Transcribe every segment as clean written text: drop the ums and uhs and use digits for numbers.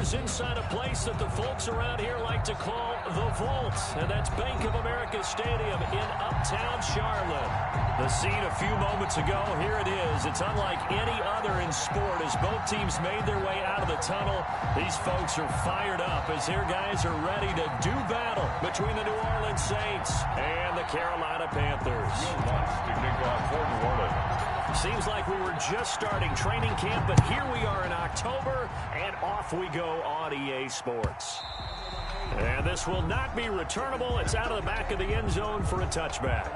Panthers inside a place that the folks around here like to call the Vault, and that's Bank of America Stadium in Uptown Charlotte. The scene a few moments ago, here it is. It's unlike any other in sport as both teams made their way out of the tunnel. These folks are fired up as their guys are ready to do battle between the New Orleans Saints and the Carolina Panthers. Seems like we were just starting training camp, but here we are in October, and off we go on EA Sports. And this will not be returnable. It's out of the back of the end zone for a touchback.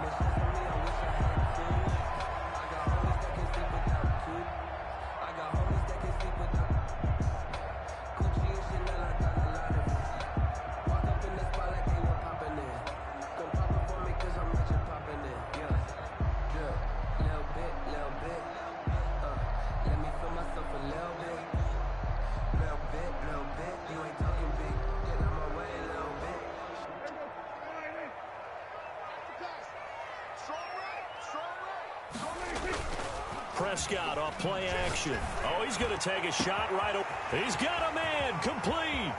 Prescott off play action. Oh, he's going to take a shot right over. He's got a man. Complete.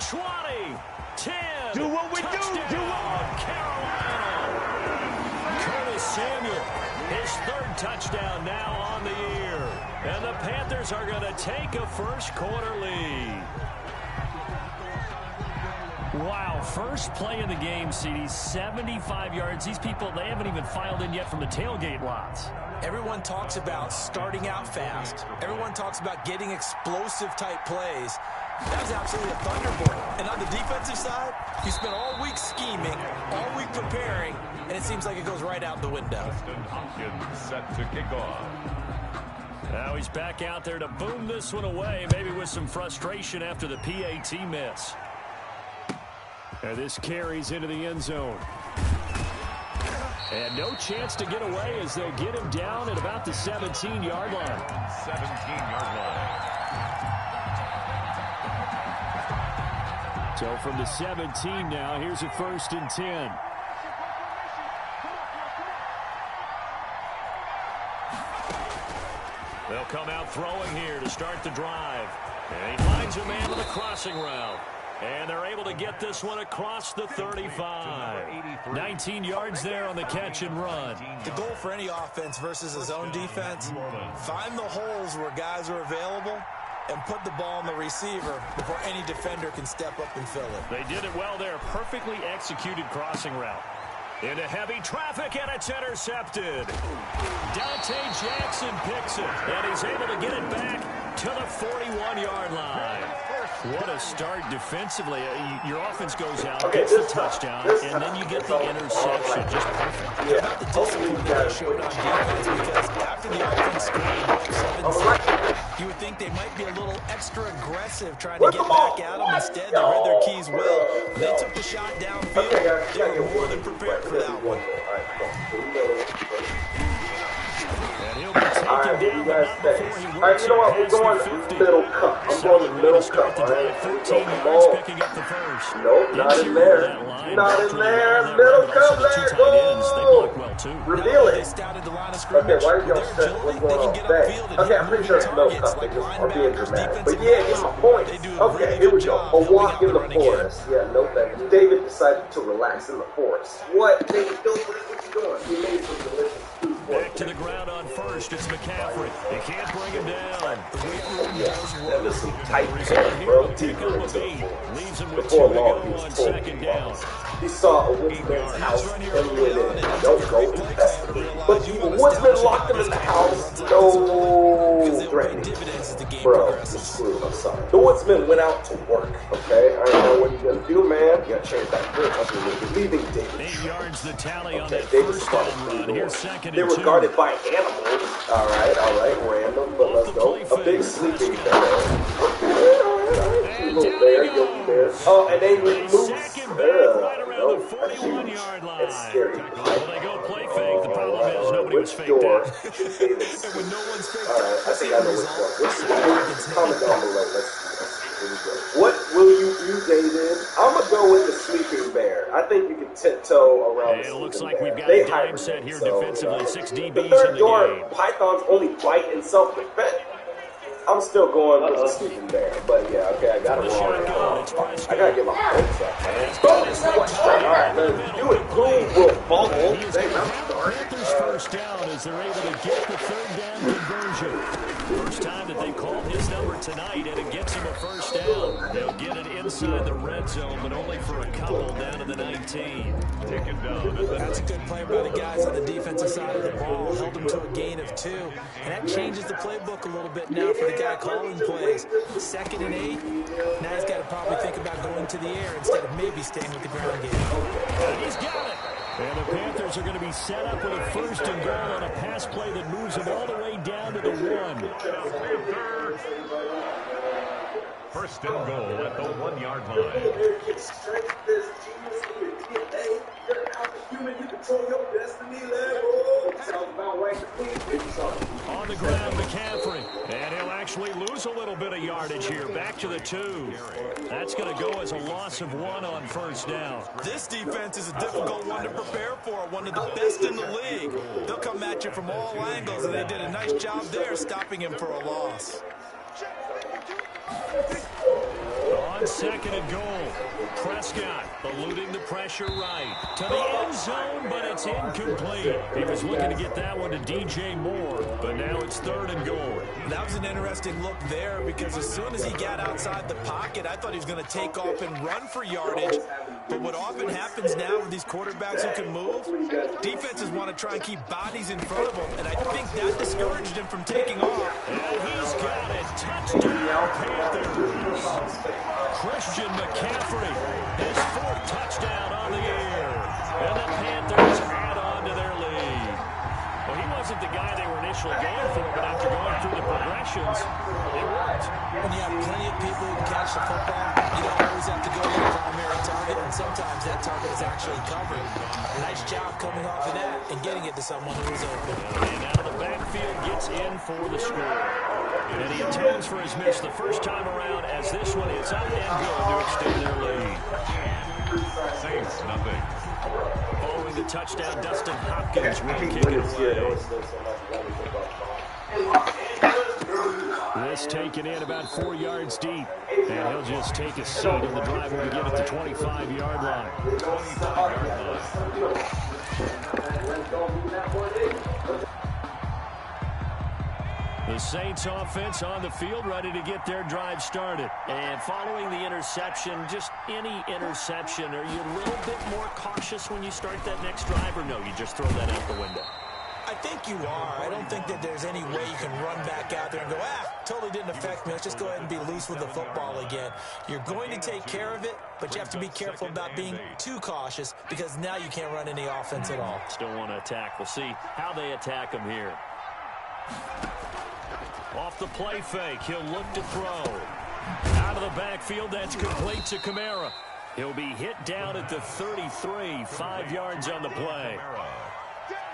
20. 10. Do what we touchdown, do. Do what Carolina. Curtis Samuel. His third touchdown now on the year. And the Panthers are going to take a first quarter lead. Wow, first play of the game, CD, 75 yards. These people, they haven't even filed in yet from the tailgate lots. Everyone talks about starting out fast. Everyone talks about getting explosive-type plays. That was absolutely a thunderbolt. And on the defensive side, you spent all week scheming, all week preparing, and it seems like it goes right out the window. Justin Hopkins set to kick off. Now he's back out there to boom this one away, maybe with some frustration after the PAT miss. And this carries into the end zone. And no chance to get away as they'll get him down at about the 17-yard line. 17-yard line. So from the 17 now, here's a 1st and 10. They'll come out throwing here to start the drive. And he finds a man with a crossing route. And they're able to get this one across the 35. 19 yards there on the catch and run. The goal for any offense versus a zone defense, find the holes where guys are available and put the ball on the receiver before any defender can step up and fill it. They did it well there. Perfectly executed crossing route. Into heavy traffic, and it's intercepted. Dante Jackson picks it, and he's able to get it back to the 41-yard line. What a start defensively. Your offense goes out, gets the touchdown, and then you get the interception. Just perfect. Yeah. About the discipline that they showed on defense, because after the offense scored 7-6, you would think they might be a little extra aggressive trying to get back at them. Instead, they read their keys well. They took the shot downfield. They were more than prepared for that one. And he'll be taken down, but not before he works you know what? We're going middle cup. I'm going to middle cup. All right? 14 yards picking up the first. Nope, not in there. Not in there. Middle cup. There it goes. Reveal it. Okay, why did y'all set what's going on today? Okay, I'm pretty sure it's middle cup. They just are being dramatic. But yeah, get my point. Okay, here we go. A walk in the forest. Yeah, no thank you. David decided to relax in the forest. What? David, what you doing? He made some delicious food. Back to the ground on first. It's McCaffrey. He can't bring him down. That was some tight pass, bro. Deeper into the forest. Before long, he was totally lost. He saw a Woodsman's house and went in. Don't go investigate. But the Woodsman locked him in the house. No threatening. Bro, you're screwed. I'm sorry. The Woodsman went out to work, okay? I don't know what you're going to do, man. You got to change that grip. You're leaving David. 8 yards the tally on that first down run. Here's second they and were 2. guarded by animals. All right, random, but let's go. A big sleeping bear. Little bear, yogi bear. Oh, and they removed right around the 41-yard line. It's scary. Well, they go play fake. The problem is nobody was faked door out. should David see? And when no one's faked All right, out, I think I know which one. Comment down below. Here we go. What will you do, David? I'm going to go with the sleeping bear. I think you can tiptoe around the It looks sleeping like we've bear. got a dime set here defensively. 6 DBs the in third the door, game. pythons only bite in self-defense. I'm still going with the sleeping bear, but yeah, okay, I got it wrong. I gotta get my points up, man. All right, let's do it. Who will fumble? Panthers first down as they're able to get the third down conversion. First time that they called his number tonight, and it gets him a first down. They'll get it inside the red zone, but only for a couple down to the 19. Taken down. That's a good play by the guys on the defensive side of the ball. Held them to a gain of 2. And that changes the playbook a little bit now for the guy calling plays. 2nd and 8. Now he's got to probably think about going to the air instead of maybe staying with the ground game. He's got it. And the Panthers are going to be set up with a first and goal on a pass play that moves them all the way down to the 1. First and goal at the 1-yard line. On the ground, McCaffrey. And he'll actually lose a little bit of yardage here. Back to the 2. That's going to go as a loss of 1 on first down. This defense is a difficult one to prepare for. One of the best in the league. They'll come at you from all angles, and they did a nice job there stopping him for a loss. On 2nd and goal, Prescott eluding the pressure right to the end zone, but it's incomplete. He was looking to get that one to DJ Moore, but now it's 3rd and goal. That was an interesting look there because as soon as he got outside the pocket, I thought he was going to take off and run for yardage. But what often happens now with these quarterbacks who can move, defenses want to try and keep bodies in front of them, and I think that discouraged him from taking off. And he's got it. Touchdown, Panthers. Christian McCaffrey, his 4th touchdown on the year. And the Panthers add on to their lead. Well, he wasn't the guy they were initially going for, but after going through the progressions, it worked. When you have plenty of people who can catch the football, you don't always have to go to the primary target, and sometimes that target is actually covered. Nice job coming off of that and getting it to someone who is open. And out of the backfield, gets in for the score. And he atones for his miss the first time around as this one is up and good to extend their lead. Saints, nothing. Following the touchdown, Dustin Hopkins will kick it away. This taken in about 4 yards deep. And he'll just take a seat in the drive when we get at the 25-yard line. 25-yard line. The Saints offense on the field, ready to get their drive started. And following the interception, just any interception, are you a little bit more cautious when you start that next drive, or no, you just throw that out the window? I think you are. I don't think that there's any way you can run back out there and go, totally didn't affect me. Let's just go ahead and be loose with the football again. You're going to take care of it, but you have to be careful about being too cautious because now you can't run any offense at all. Still want to attack. We'll see how they attack him here. Off the play fake, he'll look to throw. Out of the backfield, that's complete to Kamara. He'll be hit down at the 33, 5 yards on the play.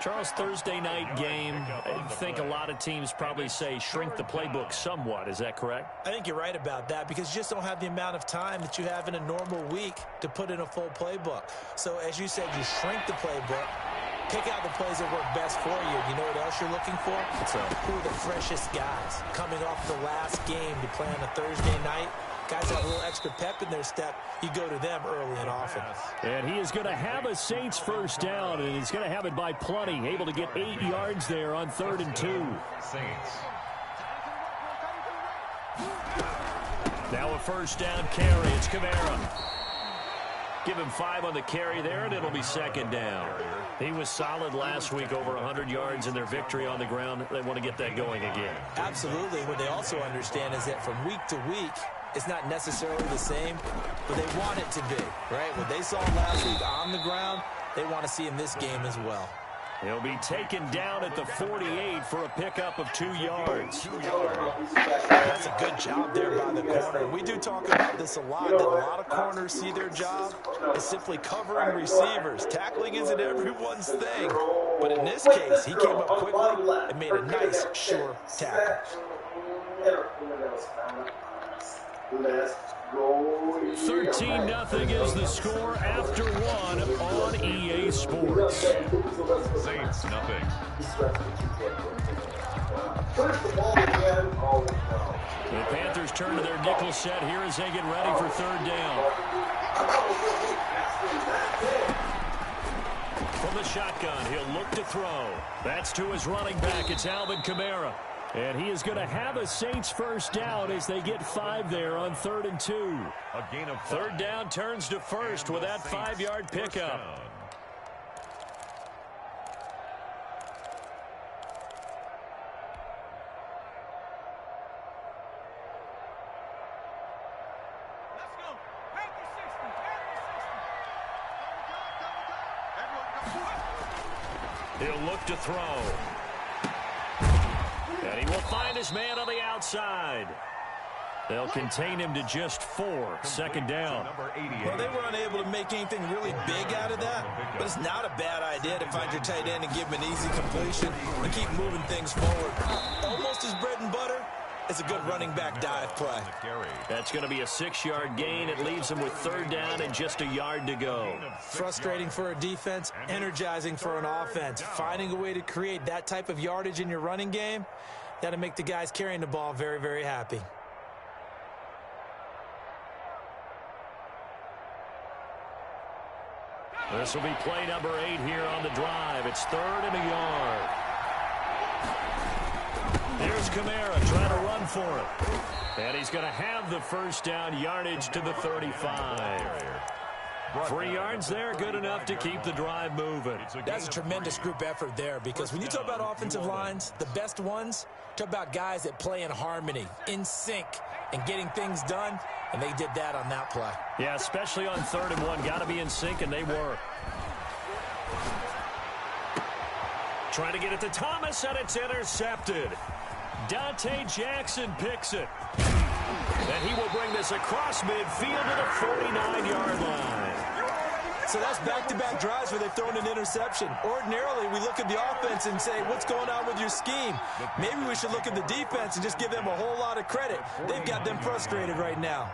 Charles, Thursday night game, I think a lot of teams probably say shrink the playbook somewhat. Is that correct? I think you're right about that because you just don't have the amount of time that you have in a normal week to put in a full playbook. So as you said, you shrink the playbook. Pick out the plays that work best for you. You know what else you're looking for? Who are the freshest guys coming off the last game to play on a Thursday night? Guys have a little extra pep in their step. You go to them early and often. And he is going to have a Saints first down, and he's going to have it by plenty. Able to get 8 yards there on 3rd and 2. Saints. Now a first down carry. It's Kamara. Give him 5 on the carry there, and it'll be 2nd down. He was solid last week, over 100 yards in their victory on the ground. They want to get that going again. Absolutely. What they also understand is that from week to week, it's not necessarily the same, but they want it to be, right? What they saw last week on the ground, they want to see in this game as well. He'll be taken down at the 48 for a pickup of 2 yards. That's a good job there by the corner. We do talk about this a lot, that a lot of corners see their job as simply covering receivers. Tackling isn't everyone's thing. But in this case, he came up quickly and made a nice, sure tackle. 13-0 is the score after one on EA Sports. Saints, nothing. The Panthers turn to their nickel set here as they get ready for third down. From the shotgun, he'll look to throw. That's to his running back. It's Alvin Kamara. And he is going to have a Saints first down as they get 5 there on 3rd and 2. A gain of 3rd down turns to first with that 5-yard pickup. He'll look to throw. And he will find his man on the outside. They'll contain him to just 4. 2nd down. Well, they were unable to make anything really big out of that, but it's not a bad idea to find your tight end and give him an easy completion and keep moving things forward. Almost his bread and butter is a good running back dive play. That's going to be a 6-yard gain. It leaves him with 3rd down and just a yard to go. Frustrating for a defense, energizing for an offense. Finding a way to create that type of yardage in your running game, that'll make the guys carrying the ball very, very happy. This will be play number 8 here on the drive. It's 3rd and a yard. Here's Kamara trying to run for it. And he's going to have the first down, yardage to the 35. 3 yards there, good enough to keep the drive moving. That's a tremendous group effort there, because when you talk about offensive lines, the best ones, talk about guys that play in harmony, in sync, and getting things done, and they did that on that play. Yeah, especially on 3rd and 1. Got to be in sync, and they were. Trying to get it to Thomas, and it's intercepted. Dante Jackson picks it. And he will bring this across midfield to the 49-yard line. So that's back-to-back drives where they've thrown an interception. Ordinarily, we look at the offense and say, what's going on with your scheme? Maybe we should look at the defense and just give them a whole lot of credit. They've got them frustrated right now.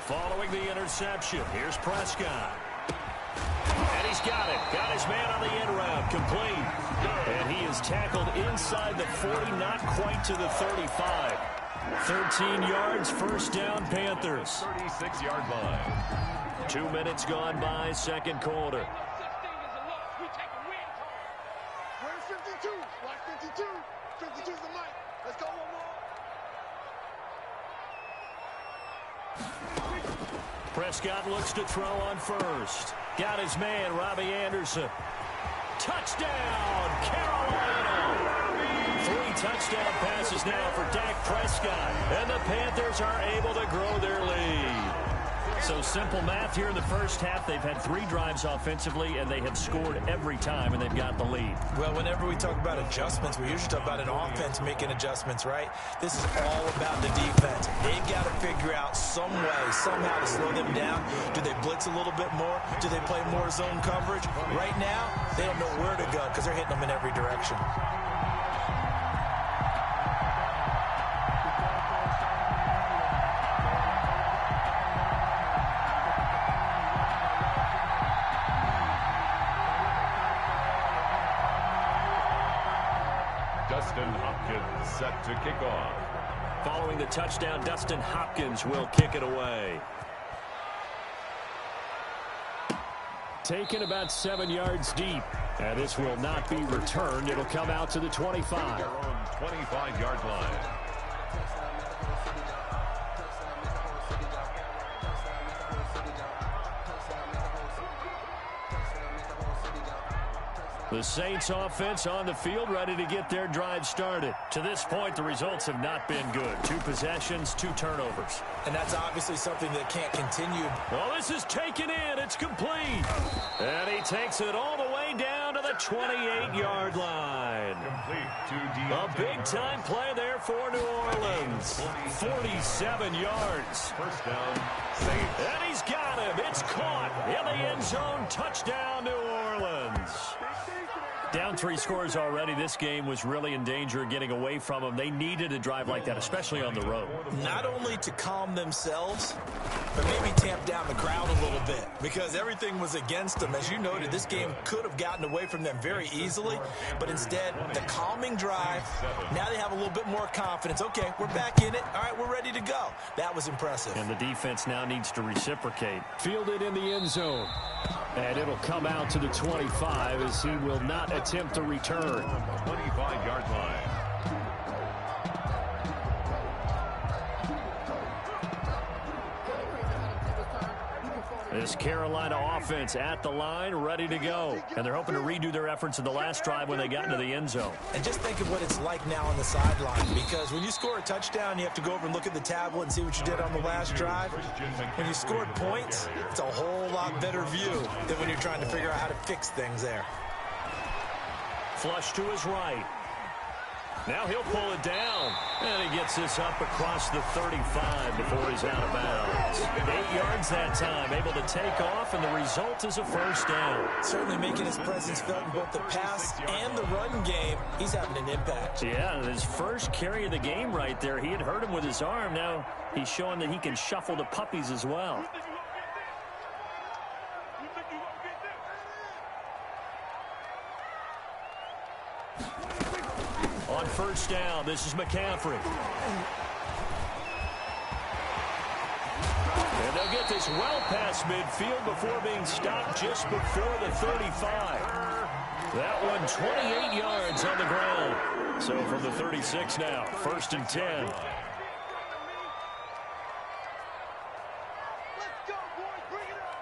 Following the interception, here's Prescott. And he's got it. Got his man on the end route. Complete. And he is tackled inside the 40, not quite to the 35. 13 yards, first down, Panthers. 36-yard line. 2 minutes gone by, 2nd quarter. Where's 52? Watch 52. 52's the mic. Let's go one more. Prescott looks to throw on first. Got his man, Robbie Anderson. Touchdown, Carolina! 3 touchdown passes now for Dak Prescott. And the Panthers are able to grow their lead. So simple math here in the first half. They've had 3 drives offensively, and they have scored every time, and they've got the lead. Well, whenever we talk about adjustments, we usually talk about an offense making adjustments, right? This is all about the defense. They've got to figure out some way, somehow to slow them down. Do they blitz a little bit more? Do they play more zone coverage? Right now, they don't know where to go because they're hitting them in every direction. Dustin Hopkins set to kick off. Following the touchdown, Dustin Hopkins will kick it away. Taken about 7 yards deep. And this will not be returned. It'll come out to the 25. Their own 25-yard line. The Saints offense on the field, ready to get their drive started. To this point, the results have not been good. 2 possessions, 2 turnovers. And that's obviously something that can't continue. Well, this is taken in. It's complete. And he takes it all the way down to the 28-yard line. Complete to A big-time play there for New Orleans. 47 yards. First down, Saints. And he's got him. It's caught in the end zone. Touchdown, New Orleans. Down 3 scores already. This game was really in danger of getting away from them. They needed a drive like that, especially on the road. Not only to calm themselves, but maybe tamp down the crowd a little bit, because everything was against them. As you noted, this game could have gotten away from them very easily, but instead, the calming drive, now they have a little bit more confidence. Okay, we're back in it. All right, we're ready to go. That was impressive. And the defense now needs to reciprocate. Fielded in the end zone. And it'll come out to the 25 as he will not attempt to return. 25-yard line. This Carolina offense at the line, ready to go. And they're hoping to redo their efforts in the last drive when they got into the end zone. And just think of what it's like now on the sideline, because when you score a touchdown, you have to go over and look at the tablet and see what you did on the last drive. When you scored points, it's a whole lot better view than when you're trying to figure out how to fix things there. Flush to his right. Now he'll pull it down. And he gets this up across the 35 before he's out of bounds. 8 yards that time, able to take off, and the result is a first down. Certainly making his presence felt in both the pass and the run game. He's having an impact. Yeah, his first carry of the game right there. He had hurt him with his arm. Now he's showing that he can shuffle the puppies as well. On first down, this is McCaffrey. And they'll get this well past midfield before being stopped just before the 35. That one 28 yards on the ground. So from the 36 now, 1st and 10.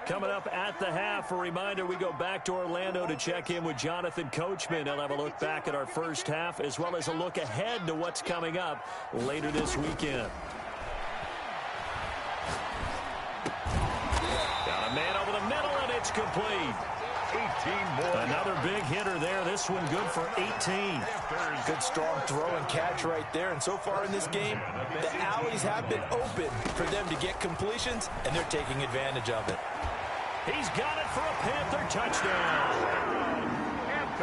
Coming up at the half, a reminder, we go back to Orlando to check in with Jonathan Coachman. He'll have a look back at our first half, as well as a look ahead to what's coming up later this weekend. Got a man over the middle, and it's complete. 18 more. Another big hitter there. This one good for 18. Good strong throw and catch right there. And so far in this game, the alleys have been open for them to get completions, and they're taking advantage of it. He's got it for a Panther touchdown.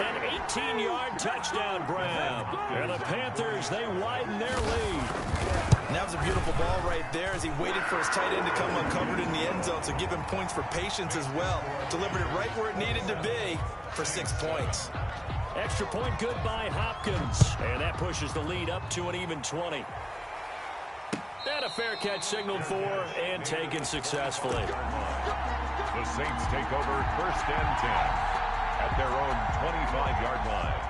An 18-yard touchdown grab. And the Panthers, they widen their lead. And that was a beautiful ball right there as he waited for his tight end to come uncovered in the end zone, so give him points for patience as well. Delivered it right where it needed to be for 6 points. Extra point good by Hopkins. And that pushes the lead up to an even 20. And a fair catch signaled for and taken successfully. The Saints take over 1st and 10 at their own 25-yard line.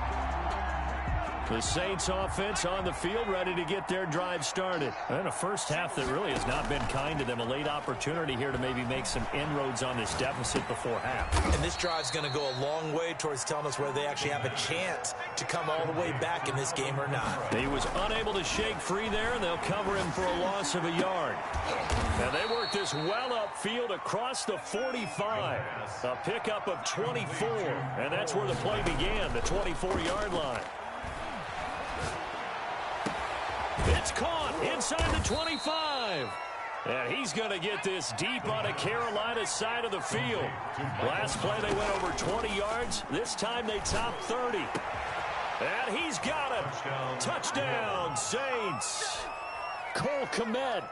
The Saints offense on the field, ready to get their drive started. And a first half that really has not been kind to them. A late opportunity here to maybe make some inroads on this deficit before half. And this drive's going to go a long way towards telling us whether they actually have a chance to come all the way back in this game or not. He was unable to shake free there, and they'll cover him for a loss of a yard. Now they work this well upfield across the 45. A pickup of 24, and that's where the play began, the 24-yard line. It's caught inside the 25. And he's going to get this deep on a Carolina side of the field. Last play they went over 20 yards. This time they topped 30. And he's got it. Touchdown, Saints. Cole Kmet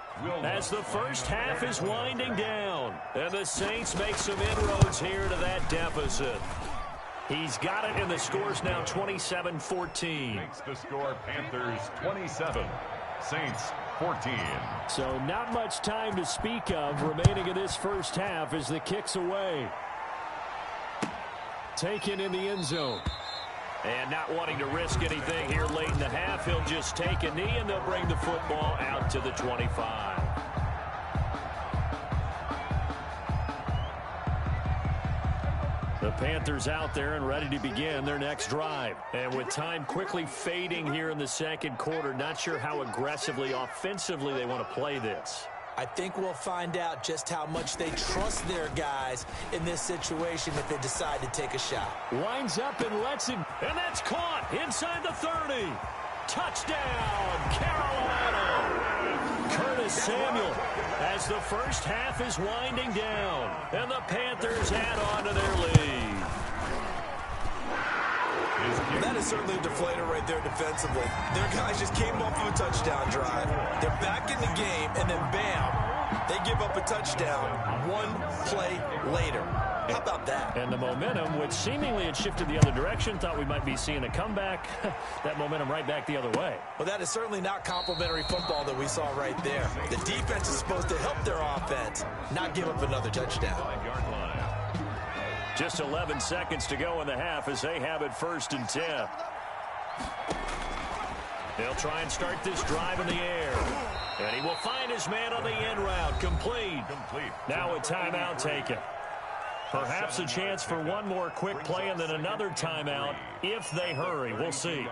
as the first half is winding down. And the Saints make some inroads here to that deficit. He's got it, and the score's now 27-14. Makes the score Panthers 27, Saints 14. So not much time to speak of remaining in this first half as the kick's away. Taken in the end zone. And not wanting to risk anything here late in the half, he'll just take a knee, and they'll bring the football out to the 25. The Panthers out there and ready to begin their next drive. And with time quickly fading here in the second quarter, not sure how aggressively, offensively they want to play this. I think we'll find out just how much they trust their guys in this situation if they decide to take a shot. Winds up and lets him, and that's caught inside the 30. Touchdown, Carolina. Curtis Samuel as the first half is winding down, and the Panthers add on to their lead. That is certainly a deflator right there defensively. Their guys just came off of a touchdown drive. They're back in the game, and then bam, they give up a touchdown one play later. How about that? And the momentum, which seemingly had shifted the other direction, thought we might be seeing a comeback. That momentum right back the other way. Well, that is certainly not complimentary football that we saw right there. The defense is supposed to help their offense, not give up another touchdown. Just 11 seconds to go in the half as they have it 1st and 10. They'll try and start this drive in the air. And he will find his man on the end route. Complete. Now a timeout taken. Perhaps a chance for one more quick play and then another timeout if they hurry. We'll see.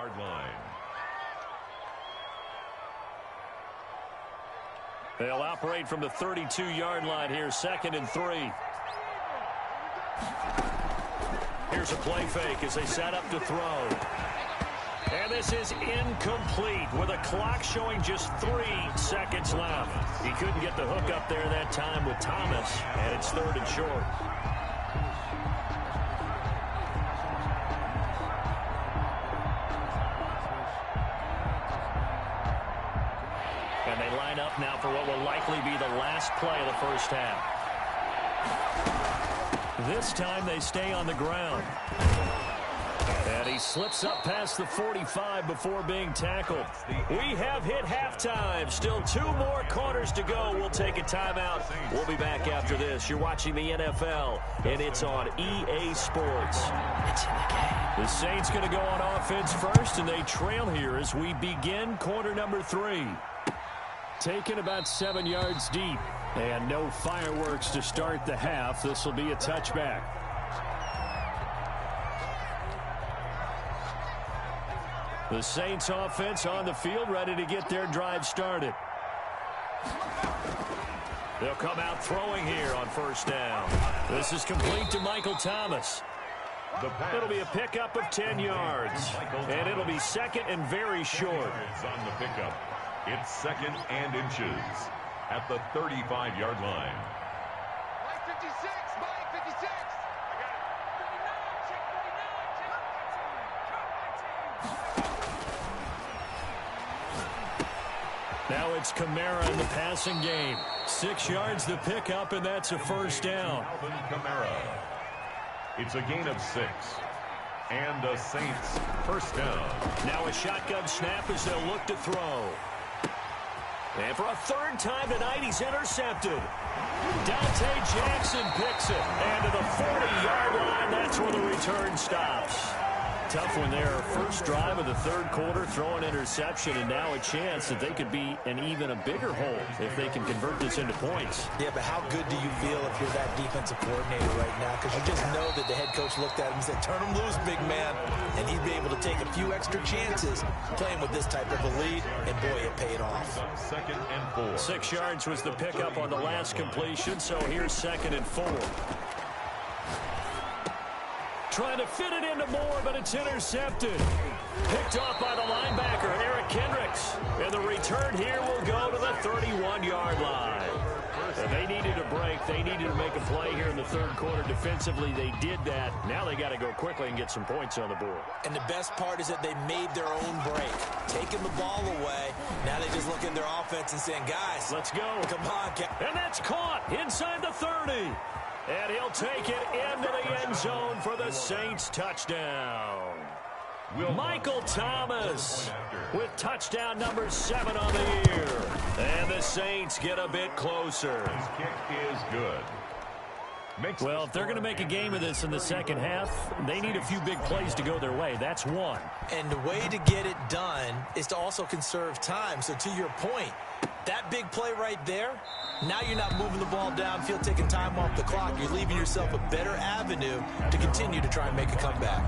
They'll operate from the 32-yard line here, 2nd and 3. Here's a play fake as they set up to throw. And this is incomplete with a clock showing just 3 seconds left. He couldn't get the hook up there that time with Thomas, and it's 3rd and short. And they line up now for what will likely be the last play of the first half. This time they stay on the ground. And he slips up past the 45 before being tackled. We have hit halftime. Still 2 more quarters to go. We'll take a timeout. We'll be back after this. You're watching the NFL, and it's on EA Sports. It's in the game. The Saints going to go on offense first, and they trail here as we begin quarter number 3. Taken about 7 yards deep. And no fireworks to start the half. This will be a touchback. The Saints offense on the field, ready to get their drive started. They'll come out throwing here on 1st down. This is complete to Michael Thomas. It'll be a pickup of 10 yards. And it'll be 2nd and very short. On the pickup. It's 2nd and inches at the 35-yard line. Mike 56, Mike 56. Now it's Kamara in the passing game. 6 yards the pickup, and that's a 1st down. Alvin Kamara. It's a gain of 6. And the Saints 1st down. Now a shotgun snap as they'll look to throw. And for a 3rd time tonight, he's intercepted. Dante Jackson picks it. And to the 40-yard line, that's where the return stops. Tough one there. First drive of the 3rd quarter, throw an interception, and now a chance that they could be in even a bigger hole if they can convert this into points. Yeah, but how good do you feel if you're that defensive coordinator right now? Because you just know that the head coach looked at him and said, turn him loose, big man. And he'd be able to take a few extra chances playing with this type of a lead, and boy, it paid off. 2nd and 4. 6 yards was the pickup on the last completion, so here's 2nd and 4. Trying to fit it into Moore, but it's intercepted. Picked off by the linebacker, Eric Kendricks. And the return here will go to the 31-yard line. And they needed a break. They needed to make a play here in the 3rd quarter. Defensively, they did that. Now they got to go quickly and get some points on the board. And the best part is that they made their own break. Taking the ball away. Now they just look at their offense and saying, guys, let's go. Come on. And that's caught inside the 30. And he'll take it into the end zone for the Saints touchdown. Michael Thomas with touchdown number 7 on the year. And the Saints get a bit closer. His kick is good. Well, if they're going to make a game of this in the 2nd half, they need a few big plays to go their way. That's one. And the way to get it done is to also conserve time. So to your point, that big play right there, now you're not moving the ball downfield, taking time off the clock. You're leaving yourself a better avenue to continue to try and make a comeback.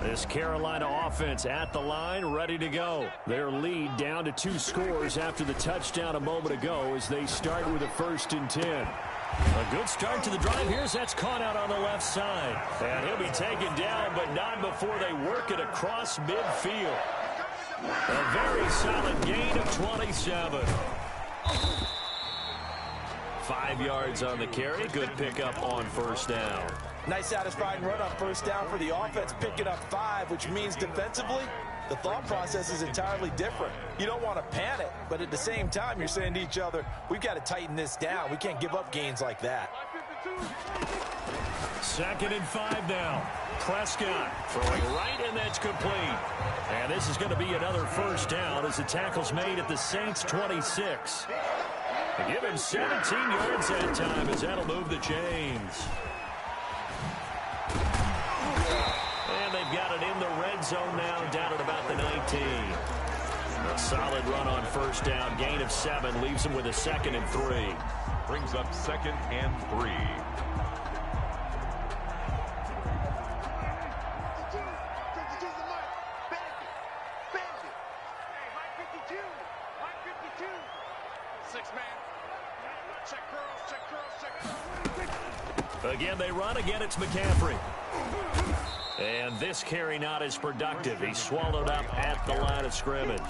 This Carolina offense at the line, ready to go. Their lead down to 2 scores after the touchdown a moment ago as they start with a 1st and 10. A good start to the drive here as that's caught out on the left side. And he'll be taken down, but not before they work it across midfield. A very solid gain of 27. 5 yards on the carry. Good pickup on first down. Nice satisfying run on first down for the offense, picking up 5, which means defensively, the thought process is entirely different. You don't want to panic, but at the same time, you're saying to each other, we've got to tighten this down. We can't give up gains like that. 2nd and 5 now. Prescott throwing right, and that's complete. And this is going to be another first down as the tackle's made at the Saints' 26. They give him 17 yards that time as that'll move the chains. And they've got it in the red zone now, down at about the 19. A solid run on first down, gain of 7, leaves them with a 2nd and 3. Brings up 2nd and 3. Again, they run. Again, it's McCaffrey. And this carry not as productive. He's swallowed up at the line of scrimmage.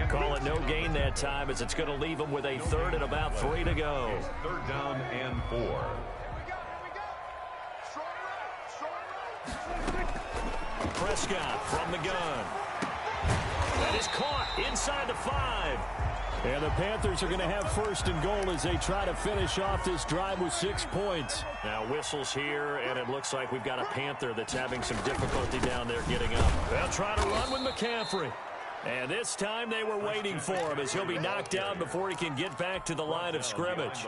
Call it no gain that time as it's going to leave him with a 3rd and about 3 to go. 3rd down and 4. Prescott from the gun. That is caught inside the 5. And the Panthers are going to have 1st and goal as they try to finish off this drive with 6 points. Now whistles here, and it looks like we've got a Panther that's having some difficulty down there getting up. They'll try to run with McCaffrey. And this time they were waiting for him as he'll be knocked down before he can get back to the line of scrimmage.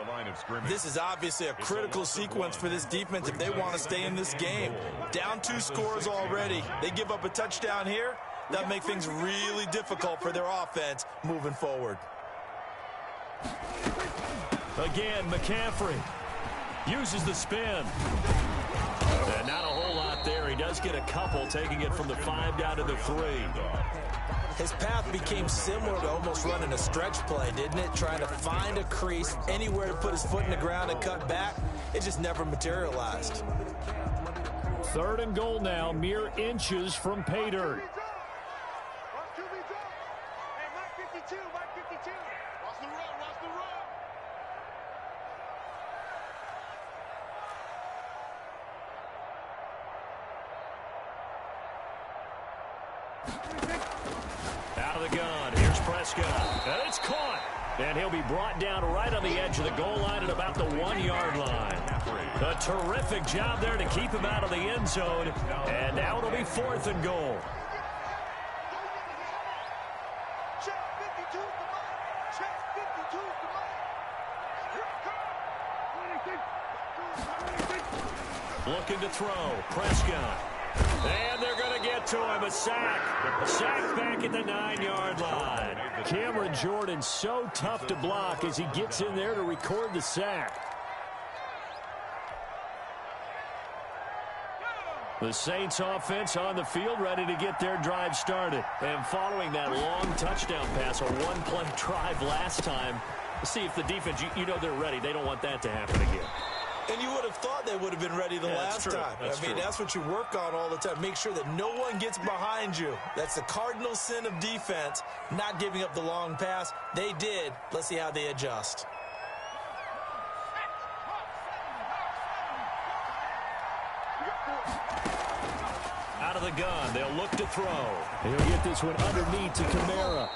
This is obviously a critical sequence for this defense if they want to stay in this game. Down 2 scores already. They give up a touchdown here. That'll make things really difficult for their offense moving forward. Again, McCaffrey uses the spin. And not a whole lot there. He does get a couple, taking it from the 5 down to the 3. His path became similar to almost running a stretch play, didn't it? Trying to find a crease, anywhere to put his foot in the ground and cut back. It just never materialized. 3rd and goal now, mere inches from pay dirt. Out of the gun, here's Prescott, and it's caught. And he'll be brought down right on the edge of the goal line at about the 1-yard line. A terrific job there to keep him out of the end zone, and now it'll be 4th and goal. Looking to throw, Prescott. And they're going to get to him, a sack. Sack back at the 9-yard line. Cameron Jordan so tough to block as he gets in there to record the sack. The Saints offense on the field ready to get their drive started. And following that long touchdown pass, a 1-play drive last time, see if the defense, you know they're ready. They don't want that to happen again. And you would have thought they would have been ready the last time. That's what you work on all the time. Make sure that no one gets behind you. That's the cardinal sin of defense, not giving up the long pass. They did. Let's see how they adjust. Out of the gun, they'll look to throw. He'll get this one underneath to Kamara.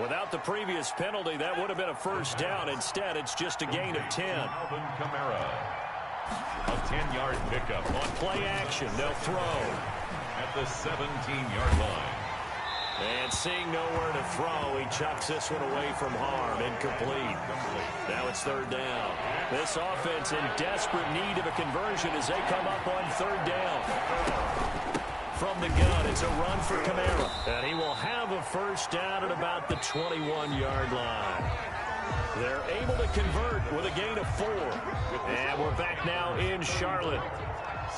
Without the previous penalty, that would have been a first down. Instead, it's just a gain of 10. Alvin Kamara. A 10-yard pickup. On play action, they'll throw. At the 17-yard line. And seeing nowhere to throw, he chucks this one away from harm. Incomplete. Now it's 3rd down. This offense in desperate need of a conversion as they come up on 3rd down. From the gun, it's a run for Kamara. And he will have a first down at about the 21-yard line. They're able to convert with a gain of 4. And we're back now in Charlotte.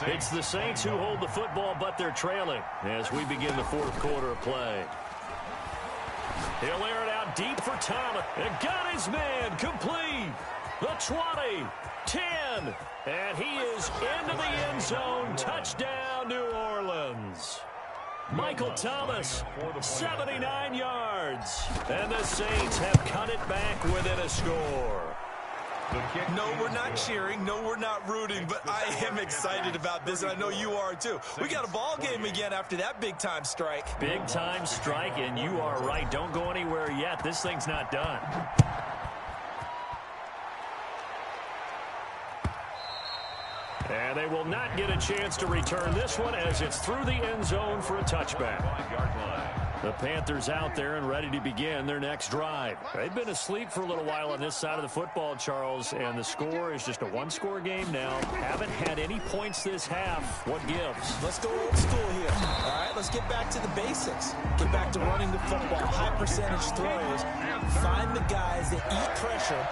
It's the Saints who hold the football, but they're trailing as we begin the 4th quarter of play. He'll air it out deep for Thomas. And got his man complete. The 20, 10, and he is into the end zone. Touchdown, New Orleans. Michael Thomas, 79 yards. And the Saints have cut it back within a score. No, we're not cheering. No, we're not rooting, but I am excited about this, and I know you are too. We got a ball game again after that big-time strike. Big-time strike, and you are right. Don't go anywhere yet. This thing's not done. And they will not get a chance to return this one as it's through the end zone for a touchback. The Panthers out there and ready to begin their next drive. They've been asleep for a little while on this side of the football, Charles, and the score is just a one-score game now. Haven't had any points this half. What gives? Let's go old school here. All right, let's get back to the basics. Get back to running the football, high-percentage throws. Find the guys that eat pressure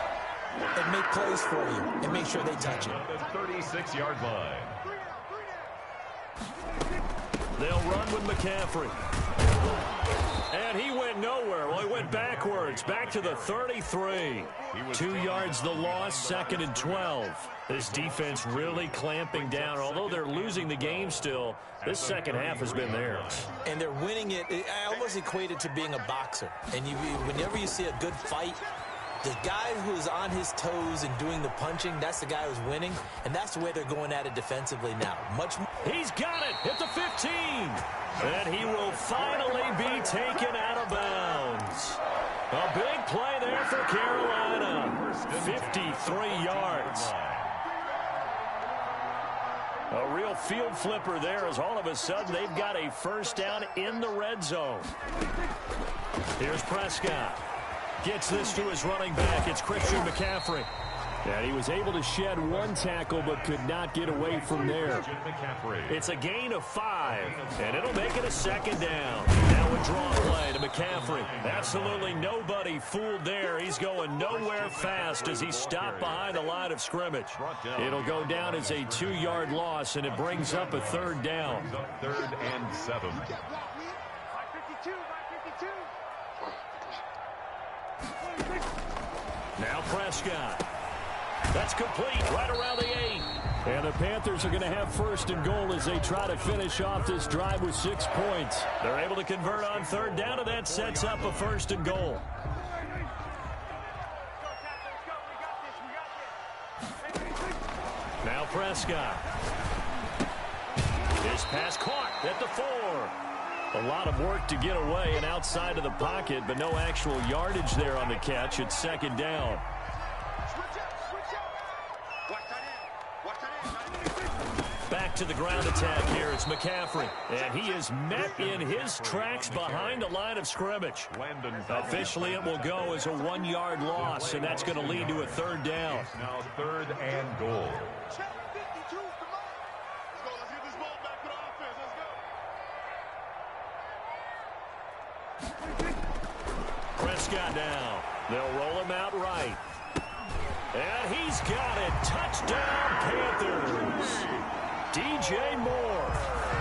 and make plays for you and make sure they touch it. The 36-yard line. They'll run with McCaffrey. And he went nowhere. Well, he went backwards. Back to the 33. 2 yards the loss, 2nd and 12. This defense really clamping down. Although they're losing the game still, this second half has been theirs. And they're winning it. I almost equate it to being a boxer. And whenever you see a good fight, the guy who's on his toes and doing the punching, that's the guy who's winning. And that's the way they're going at it defensively now. He's got it at the 15. And he will finally be taken out of bounds. A big play there for Carolina. 53 yards. A real field flipper there as all of a sudden they've got a first down in the red zone. Here's Prescott. Gets this to his running back. It's Christian McCaffrey. And he was able to shed one tackle but could not get away from there. It's a gain of 5, and it'll make it a second down. Now a draw play to McCaffrey. Absolutely nobody fooled there. He's going nowhere fast as he stopped behind the line of scrimmage. It'll go down as a 2-yard loss, and it brings up a 3rd down. 3rd and 7. Now Prescott. That's complete right around the 8. And the Panthers are going to have 1st and goal as they try to finish off this drive with 6 points. They're able to convert on 3rd down, and that sets up a 1st and goal. Now Prescott. His pass caught at the 4. A lot of work to get away and outside of the pocket, but no actual yardage there on the catch. It's 2nd down. Back to the ground attack here. It's McCaffrey. And he is met in his tracks behind the line of scrimmage. Officially, it will go as a 1-yard loss, and that's going to lead to a 3rd down. Now 3rd and goal. Prescott now. They'll roll him out right. And he's got it. Touchdown, Panthers. DJ Moore,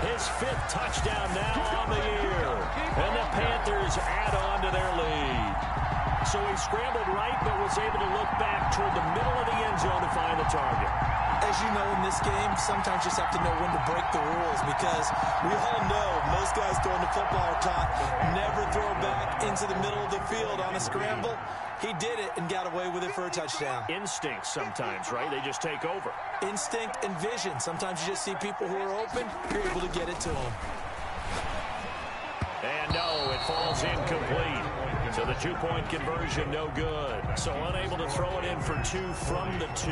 his 5th touchdown now on the year. And the Panthers add on to their lead. So he scrambled right, but was able to look back toward the middle of the end zone to find the target. As you know, in this game, sometimes you just have to know when to break the rules because we all know most guys throwing the football are taught never throw back into the middle of the field on a scramble. He did it and got away with it for a touchdown. Instinct sometimes, right? They just take over. Instinct and vision. Sometimes you just see people who are open, you're able to get it to them. And no, it falls incomplete. So the 2-point conversion, no good. So unable to throw it in for 2 from the 2.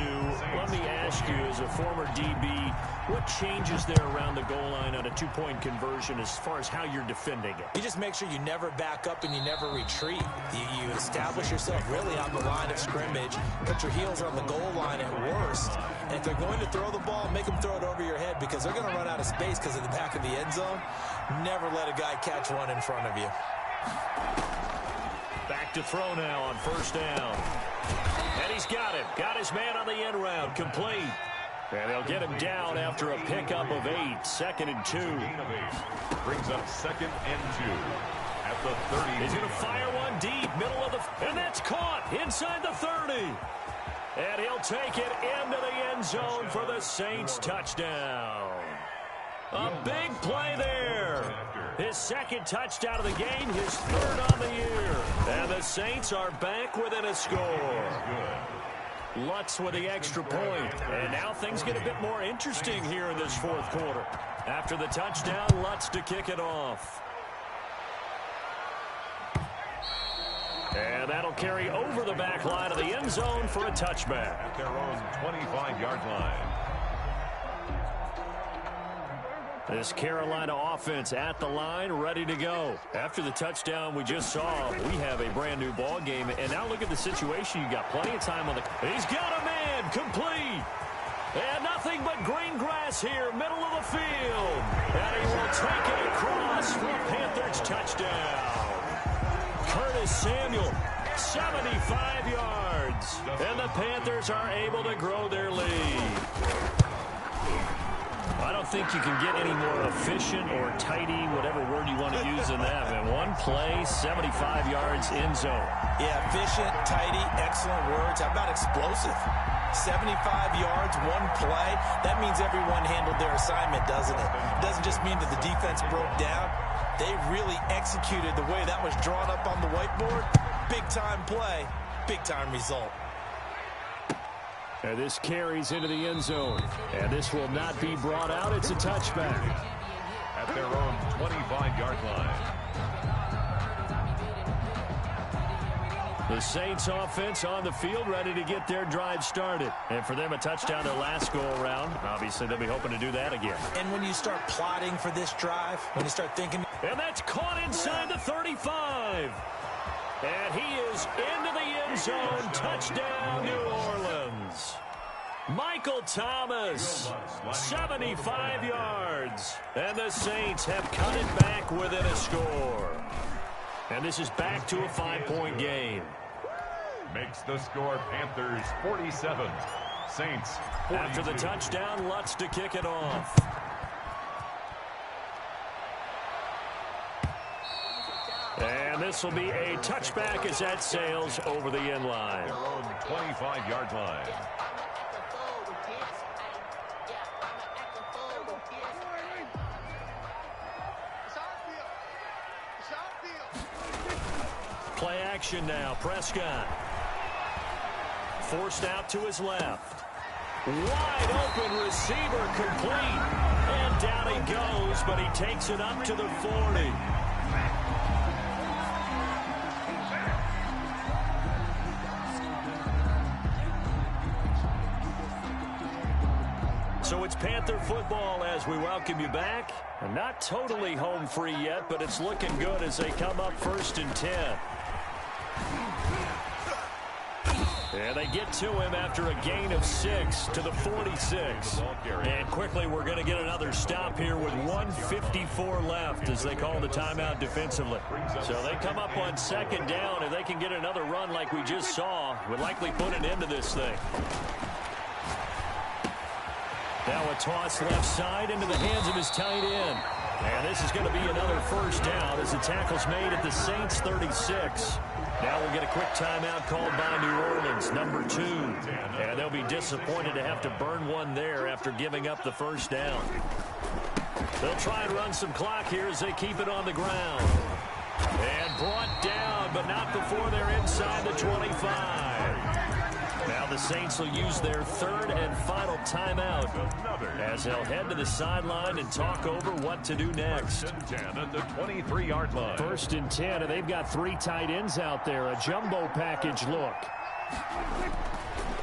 Let me ask you, as a former DB, what changes there around the goal line on a 2-point conversion as far as how you're defending it? You just make sure you never back up and you never retreat. You establish yourself really on the line of scrimmage, put your heels on the goal line at worst, and if they're going to throw the ball, make them throw it over your head because they're going to run out of space because of the back of the end zone. Never let a guy catch one in front of you. Back to throw now on 1st down. And he's got him. Got his man on the end round. Complete. And they'll get him down after a pickup of 8. 2nd and 2. Brings up 2nd and 2 at the 30. He's going to fire one deep. Middle of the... And that's caught inside the 30. And he'll take it into the end zone for the Saints touchdown. A big play there. His 2nd touchdown of the game, his 3rd on the year. And the Saints are back within a score. Lutz with the extra point. And now things get a bit more interesting here in this fourth quarter. After the touchdown, Lutz to kick it off. And that'll carry over the back line of the end zone for a touchback. At their own 25-yard line. This Carolina offense at the line, ready to go. After the touchdown we just saw, we have a brand new ball game. And now look at the situation. You got plenty of time on the... He's got a man, complete. And nothing but green grass here, middle of the field. And he will take it across for a Panthers touchdown. Curtis Samuel, 75 yards. And the Panthers are able to grow their lead. I don't think you can get any more efficient or tidy, whatever word you want to use in that. And one play, 75 yards in zone. Yeah, efficient, tidy, excellent words. How about explosive? 75 yards, one play. That means everyone handled their assignment, doesn't it? It doesn't just mean that the defense broke down. They really executed the way that was drawn up on the whiteboard. Big-time play, big-time result. And this carries into the end zone. And this will not be brought out. It's a touchback. At their own 25-yard line. The Saints offense on the field, ready to get their drive started. And for them, a touchdown their last go-around. Obviously, they'll be hoping to do that again. And when you start plotting for this drive, when you start thinking... And that's caught inside the 35. And he is into the end zone. Touchdown, New Orleans. Michael Thomas, 75 yards. And the Saints have cut it back within a score. And this is back to a 5-point game. Makes the score Panthers 47. Saints 42. After the touchdown, Lutz to kick it off. And this will be a touchback as that sails over the end line. Their own 25-yard line. Play action now. Prescott. Forced out to his left. Wide open receiver complete. And down he goes, but he takes it up to the 40. So it's Panther football as we welcome you back. And not totally home free yet, but it's looking good as they come up 1st and 10. And they get to him after a gain of 6 to the 46. And quickly we're going to get another stop here with 1:54 left as they call the timeout defensively. So they come up on 2nd down. If they can get another run like we just saw, would likely put an end to this thing. Now a toss left side into the hands of his tight end. And this is going to be another 1st down as the tackle's made at the Saints 36. Now we'll get a quick timeout called by New Orleans, number 2. And they'll be disappointed to have to burn one there after giving up the 1st down. They'll try and run some clock here as they keep it on the ground. And brought down, but not before they're inside the 25. Now the Saints will use their 3rd and final timeout as they'll head to the sideline and talk over what to do next. 10 at the 23-yard line. 1st and 10, and they've got 3 tight ends out there. A jumbo package look.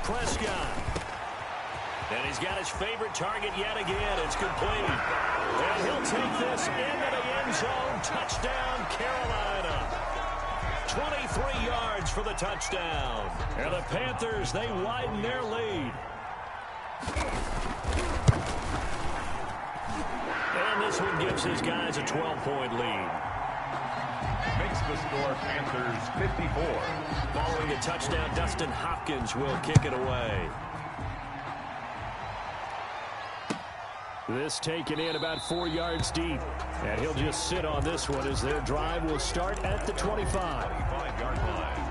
Prescott. And he's got his favorite target yet again. It's complete. And he'll take this into the end zone. Touchdown, Carolina. 23 yards for the touchdown. And the Panthers, they widen their lead. And this one gives his guys a 12-point lead. Makes the score Panthers 54. Following the touchdown, Dustin Hopkins will kick it away. This taken in about 4 yards deep. And he'll just sit on this one as their drive will start at the 25. 25-yard line.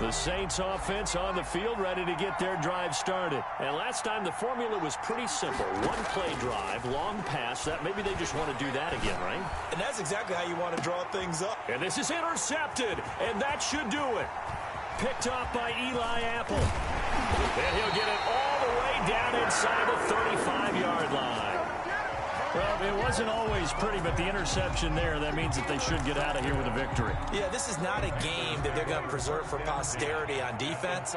The Saints offense on the field, ready to get their drive started. And last time the formula was pretty simple. One play drive, long pass. That maybe they just want to do that again, right? And that's exactly how you want to draw things up. And this is intercepted, and that should do it. Picked off by Eli Apple. And he'll get it all the way down inside the 35-yard line. Well, it wasn't always pretty, but the interception there, that means that they should get out of here with a victory. Yeah, this is not a game that they're going to preserve for posterity on defense,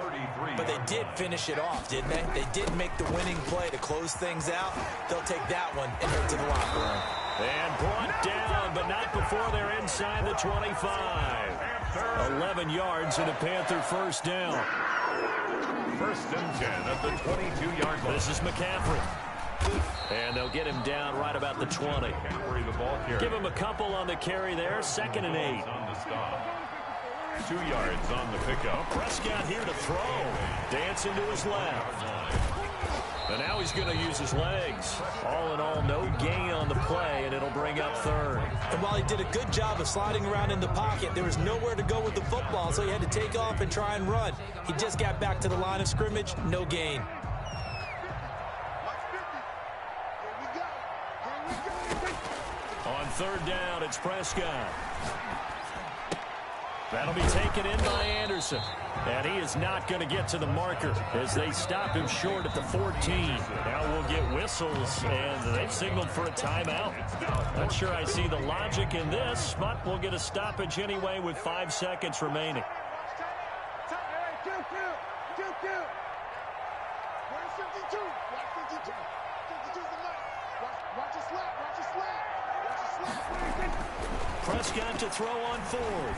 but they did finish it off, didn't they? They did make the winning play to close things out. They'll take that one and head to the locker room. And brought down, but not before they're inside the 25. 11 yards and a Panther first down. First and 10 at the 22-yard line. This is McCaffrey. And they'll get him down right about the 20. Give him a couple on the carry there. 2nd and 8. 2 yards on the pickup. Prescott here to throw. Dancing to his left. And now he's going to use his legs. All in all, no gain on the play, and it'll bring up 3rd. And while he did a good job of sliding around in the pocket, there was nowhere to go with the football, so he had to take off and try and run. He just got back to the line of scrimmage, no gain. On 3rd down, it's Prescott. That'll be taken in by Anderson. And he is not going to get to the marker as they stop him short at the 14. Now we'll get whistles, and they've signaled for a timeout. Not sure I see the logic in this, but we'll get a stoppage anyway with 5 seconds remaining. Prescott to throw on 4th.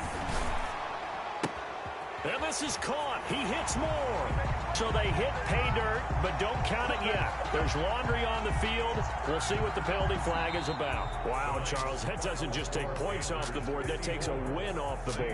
And this is caught. He hits more. So they hit pay dirt, but don't count it yet. There's laundry on the field. We'll see what the penalty flag is about. Wow, Charles, that doesn't just take points off the board. That takes a win off the board.